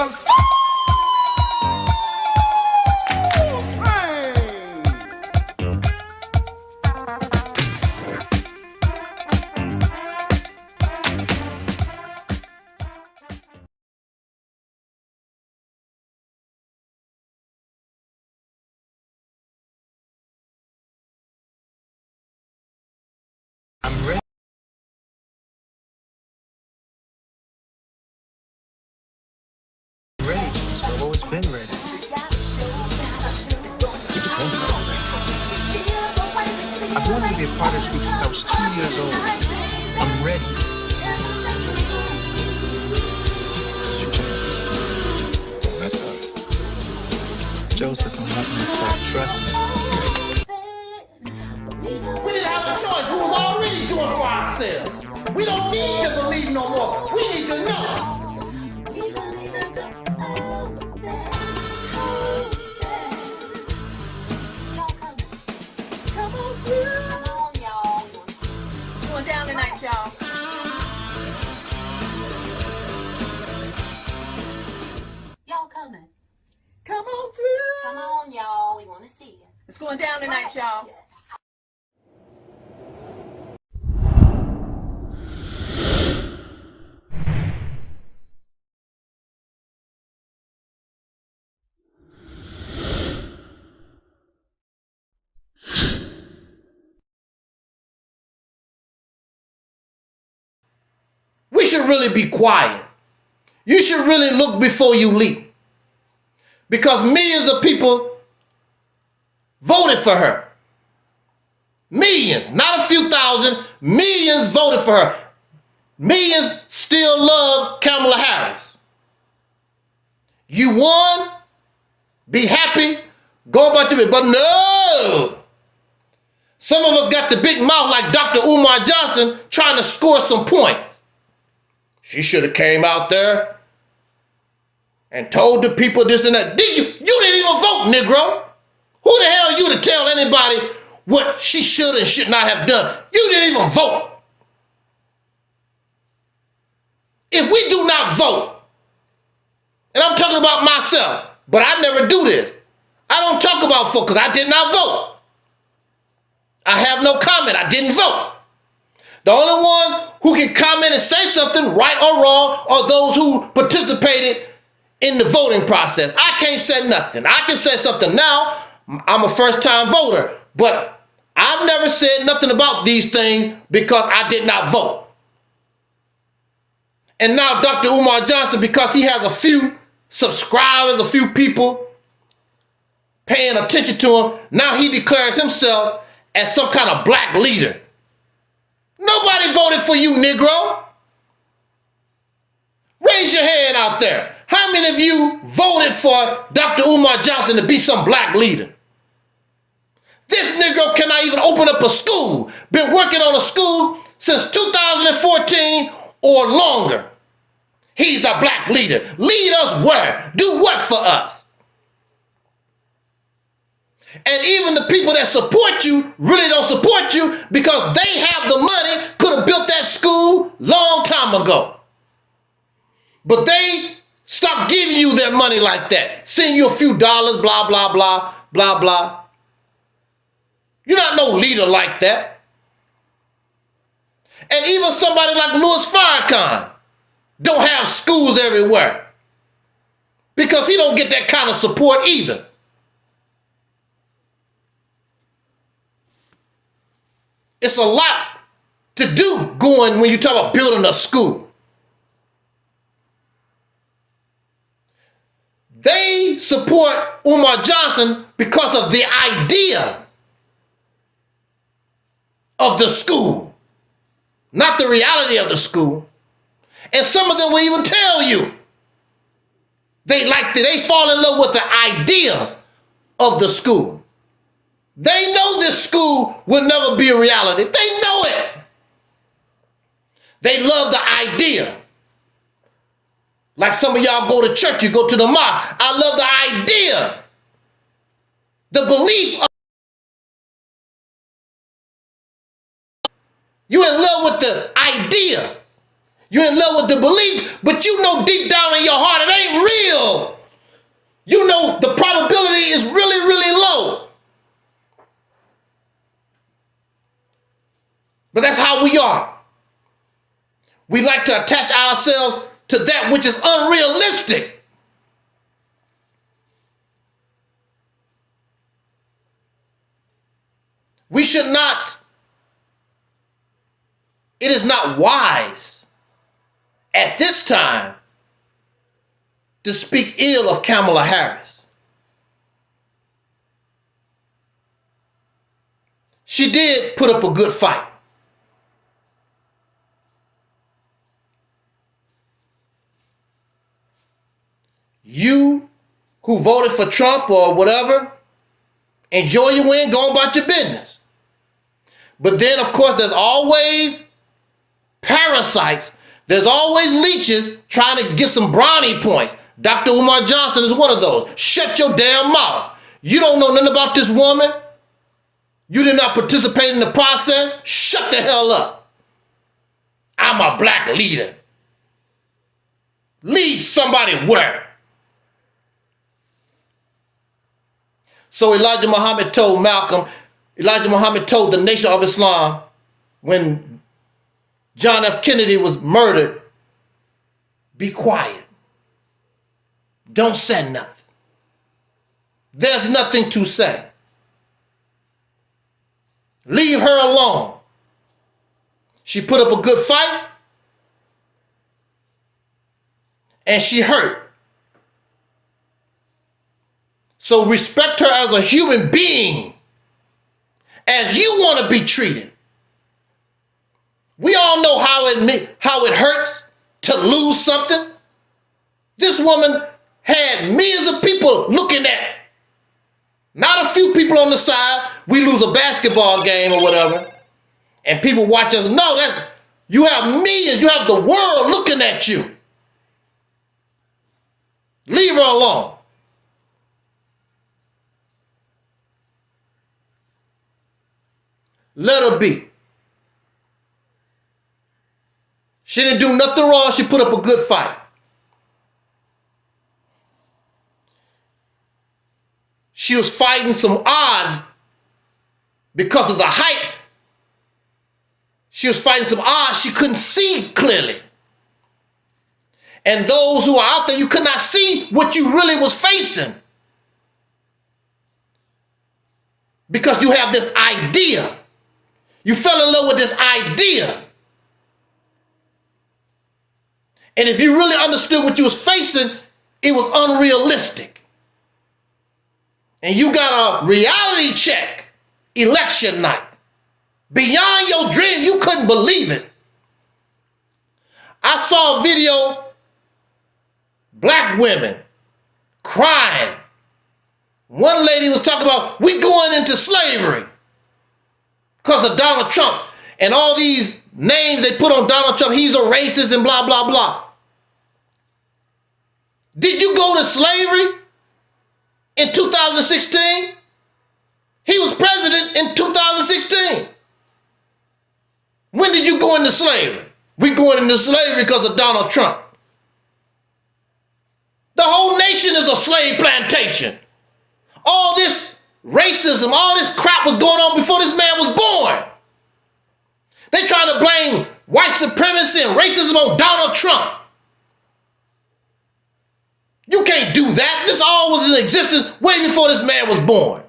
Cause I'm ready. I've always been ready. I've wanted to be a part of this group since I was 2 years old. I'm ready. This is your chance. Don't mess up. Joseph, I'm not mess up. Trust me. We didn't have a choice. We was already doing for ourselves. We don't need to believe no more. We need to know. Down tonight, y'all. Y'all coming? Come on through. Come on, y'all. We want to see you. It's going down tonight, y'all. We should really be quiet. You should really look before you leap. Because millions of people voted for her. Millions, not a few thousand, millions voted for her. Millions still love Kamala Harris. You won, be happy, go about your business. But no! Some of us got the big mouth like Dr. Umar Johnson trying to score some points. She should have came out there and told the people this and that. You didn't even vote, Negro. Who the hell are you to tell anybody what she should and should not have done? You didn't even vote. If we do not vote, and I'm talking about myself, but I never do this. I don't talk about vote because I did not vote. I have no comment. I didn't vote. The only ones who can comment and say something, right or wrong, are those who participated in the voting process. I can't say nothing. I can say something now. I'm a first-time voter, but I've never said nothing about these things because I did not vote. And now Dr. Umar Johnson, because he has a few subscribers, a few people paying attention to him, now he declares himself as some kind of black leader. Nobody voted for you, Negro. Raise your hand out there. How many of you voted for Dr. Umar Johnson to be some black leader? This Negro cannot even open up a school. Been working on a school since 2014 or longer. He's the black leader. Lead us where? Do what for us? And even the people that support you really don't support you because they have the money, could have built that school long time ago. But they stopped giving you their money like that. Send you a few dollars, blah, blah, blah, blah, blah. You're not no leader like that. And even somebody like Louis Farrakhan don't have schools everywhere because he don't get that kind of support either. It's a lot to do going when you talk about building a school. They support Umar Johnson because of the idea of the school, not the reality of the school. And some of them will even tell you they fall in love with the idea of the school. They know this school will never be a reality. They know it. They love the idea. Like some of y'all go to church, you go to the mosque. I love the idea. The belief of you're in love with the idea. You're in love with the belief, but you know deep down in your heart it ain't real. You know the probability is really, really low. But that's how we are. We like to attach ourselves to that which is unrealistic. We should not, it is not wise at this time to speak ill of Kamala Harris. She did put up a good fight. You who voted for Trump or whatever, enjoy your win, go about your business. But then, of course, there's always parasites. There's always leeches trying to get some brownie points. Dr. Umar Johnson is one of those. Shut your damn mouth. You don't know nothing about this woman. You did not participate in the process. Shut the hell up. I'm a black leader. Lead somebody where? So Elijah Muhammad told the Nation of Islam when John F. Kennedy was murdered, be quiet. Don't say nothing. There's nothing to say. Leave her alone. She put up a good fight and she hurt. So respect her as a human being, as you want to be treated. We all know how it hurts to lose something. This woman had millions of people looking at her. Not a few people on the side. We lose a basketball game or whatever, and people watch us. No, that you have millions. You have the world looking at you. Leave her alone. Let her be. She didn't do nothing wrong. She put up a good fight. She was fighting some odds because of the height. She was fighting some odds she couldn't see clearly. And those who are out there, you could not see what you really was facing. Because you have this idea. You fell in love with this idea. And if you really understood what you was facing, it was unrealistic. And you got a reality check election night. Beyond your dream, you couldn't believe it. I saw a video, black women crying. One lady was talking about, we going into slavery because of Donald Trump. And all these names they put on Donald Trump, he's a racist and blah, blah, blah. Did you go to slavery in 2016? He was president in 2016. When did you go into slavery? We going into slavery because of Donald Trump. The whole nation is a slave plantation. All this racism, all this crap was going on before this man was born. They trying to blame white supremacy and racism on Donald Trump. You can't do that. This all was in existence way before this man was born.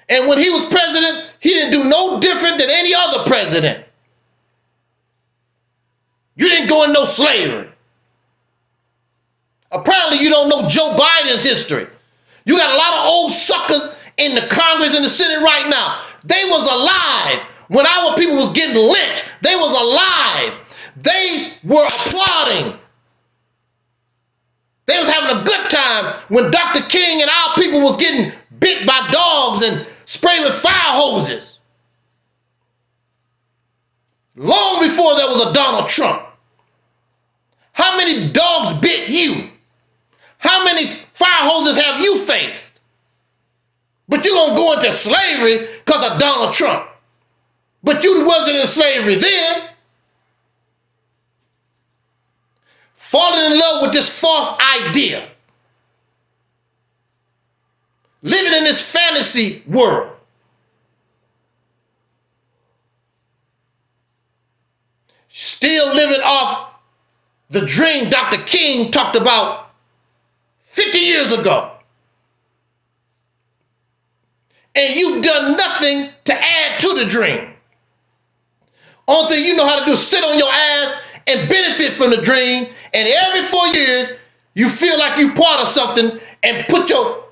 And when he was president, he didn't do no different than any other president. You didn't go in no slavery. Apparently you don't know Joe Biden's history. You got a lot of old suckers in the Congress and the Senate right now. They was alive when our people was getting lynched. They was alive. They were applauding. They was having a good time when Dr. King and our people was getting bit by dogs and sprayed with fire hoses. Long before there was a Donald Trump. How many dogs bit you? How many fire hoses have you faced? But you're going to go into slavery because of Donald Trump. But you wasn't in slavery then. Falling in love with this false idea. Living in this fantasy world. Still living off the dream Dr. King talked about 50 years ago. And you've done nothing to add to the dream. Only thing you know how to do is sit on your ass and benefit from the dream. And every 4 years, you feel like you part of something and put your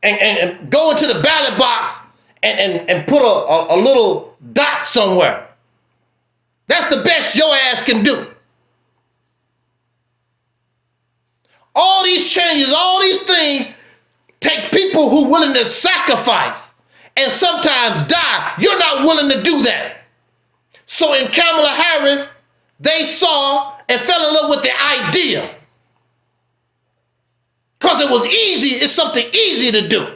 and go into the ballot box and put a little dot somewhere. That's the best your ass can do. All these changes, all these things take people who are willing to sacrifice and sometimes die. You're not willing to do that. So in Kamala Harris, they saw and fell in love with the idea. Because it was easy, it's something easy to do.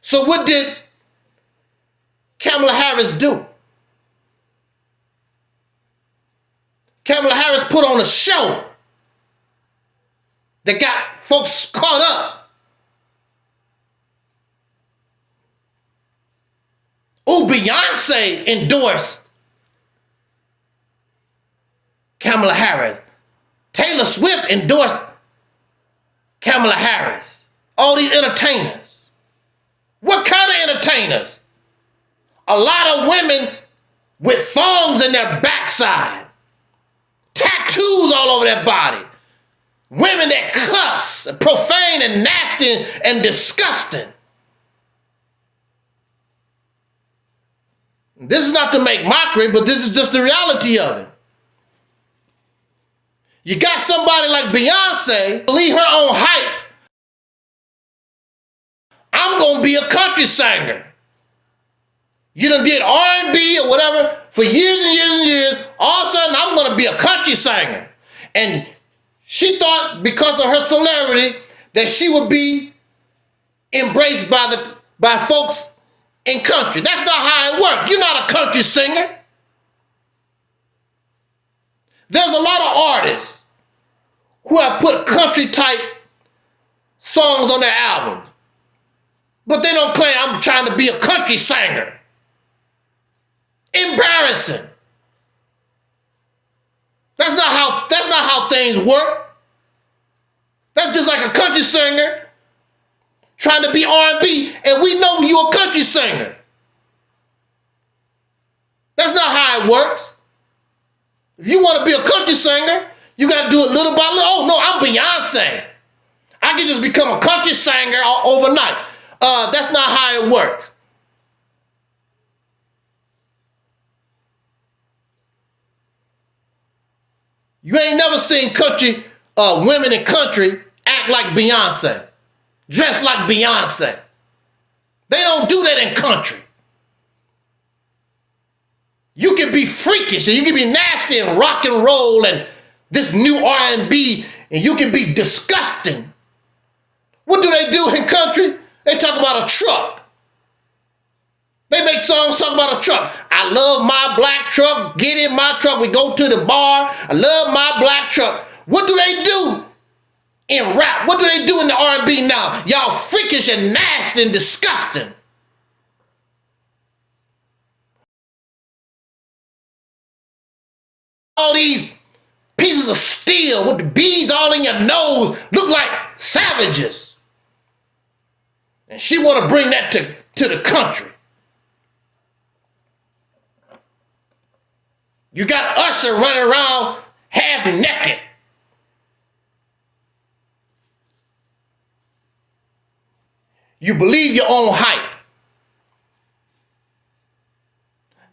So what did Kamala Harris do? Kamala Harris put on a show that got folks caught up. Oh, Beyonce endorsed Kamala Harris. Taylor Swift endorsed Kamala Harris. All these entertainers. What kind of entertainers? A lot of women with thongs in their backside. Tattoos all over their body. Women that cuss, profane and nasty and disgusting. This is not to make mockery, but this is just the reality of it. You got somebody like Beyonce, believe her own hype. I'm going to be a country singer. You done did R&B or whatever for years and years and years. All of a sudden, I'm going to be a country singer. And she thought because of her celebrity that she would be embraced by folks in country. That's not how it works. You're not a country singer. There's a lot of artists who have put country type songs on their albums, but they don't claim I'm trying to be a country singer. Embarrassing. That's not how things work. That's just like a country singer trying to be R&B, and we know you're a country singer. That's not how it works. If you want to be a country singer, you got to do it little by little. Oh, no, I'm Beyonce. I can just become a country singer overnight. That's not how it works. You ain't never seen country women in country act like Beyonce, dress like Beyonce. They don't do that in country. You can be freakish and you can be nasty and rock and roll and this new R&B, and you can be disgusting. What do they do in country? They talk about a truck. They make songs talking about a truck. I love my black truck. Get in my truck. We go to the bar. I love my black truck. What do they do in rap? What do they do in the R&B now? Y'all freakish and nasty and disgusting. All these pieces of steel with the beads all in your nose look like savages. And she want to bring that to the country. You got Usher running around half naked. You believe your own hype.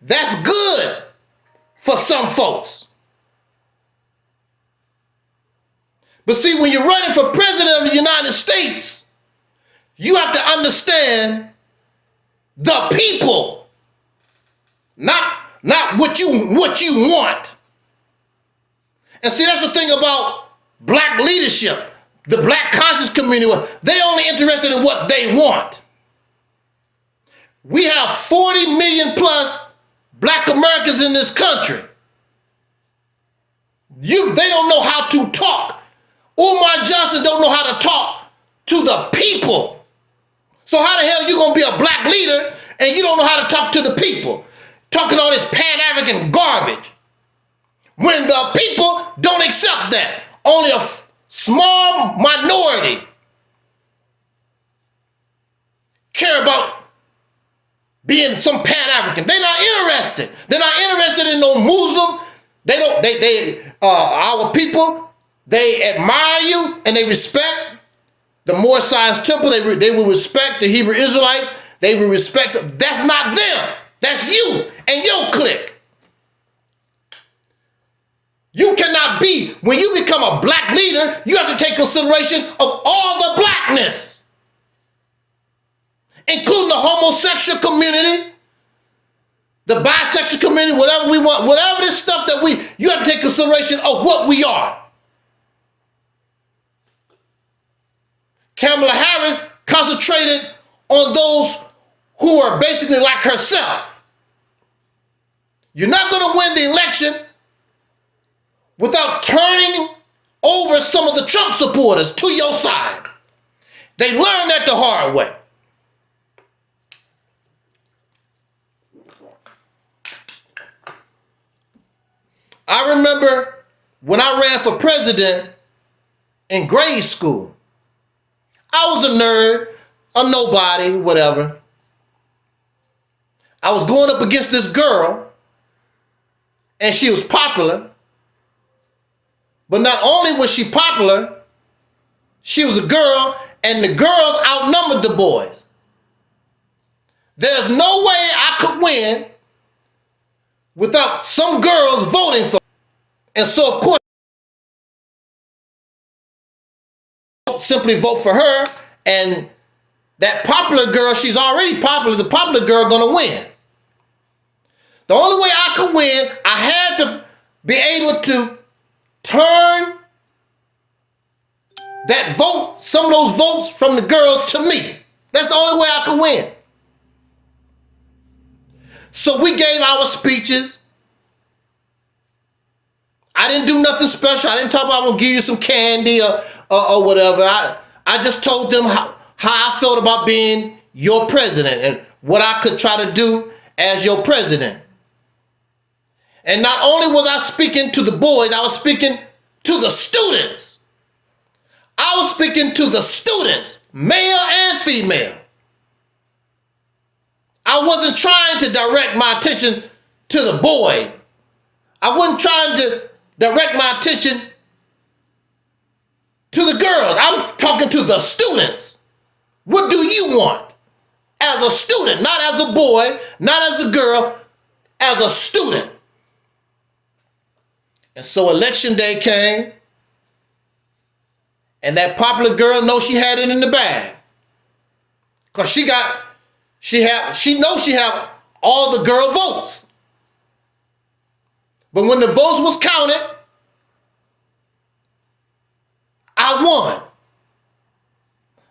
That's good for some folks. But see, when you're running for president of the United States, you have to understand the people, not what you want. And see, that's the thing about black leadership, the black conscious community. They only interested in what they want. We have 40 million plus black Americans in this country. They don't know how to talk. Umar Johnson don't know how to talk to the people. So how the hell you gonna be a black leader and you don't know how to talk to the people? Talking all this Pan-African garbage. When the people don't accept that. Only a small minority care about being some Pan-African. They're not interested. They're not interested in no Muslim. Our people, they admire you and they respect the Moorish Science Temple. They will respect the Hebrew Israelites. They will respect. That's not them. That's you and your clique. You cannot be, when you become a black leader, you have to take consideration of all the blackness, including the homosexual community, the bisexual community, whatever we want, whatever this stuff that you have to take consideration of what we are. Kamala Harris concentrated on those who are basically like herself. You're not going to win the election without turning over some of the Trump supporters to your side. They learned that the hard way. I remember when I ran for president in grade school. I was a nerd, a nobody, whatever. I was going up against this girl, and she was popular. But not only was she popular, she was a girl, and the girls outnumbered the boys. There's no way I could win without some girls voting for her. And so, of course, simply vote for her, and that popular girl, she's already popular, the popular girl gonna win. The only way I could win, I had to be able to turn that vote, some of those votes from the girls to me. That's the only way I could win. So we gave our speeches. I didn't do nothing special. I didn't talk about I'm gonna give you some candy or whatever. I just told them how I felt about being your president and what I could try to do as your president. And not only was I speaking to the boys, I was speaking to the students. I was speaking to the students, male and female. I wasn't trying to direct my attention to the boys. I wasn't trying to direct my attention to the girls. I'm talking to the students. What do you want as a student? Not as a boy, not as a girl, as a student. And so election day came, and that popular girl knows she had it in the bag. Because she knows she have all the girl votes. But when the votes was counted, I won.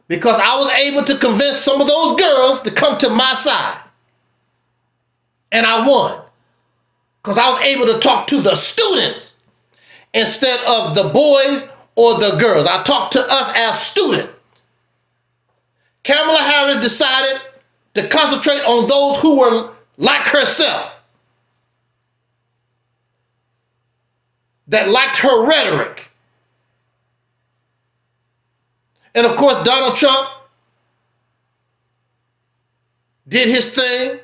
Because I was able to convince some of those girls to come to my side. And I won. Because I was able to talk to the students instead of the boys or the girls. I talked to us as students. Kamala Harris decided to concentrate on those who were like herself, that liked her rhetoric. And of course, Donald Trump did his thing.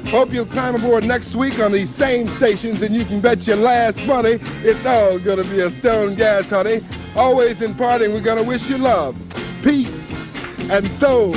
Hope you'll climb aboard next week on these same stations, and you can bet your last money it's all gonna be a stone gas, honey. Always in parting, we're gonna wish you love, peace, and soul.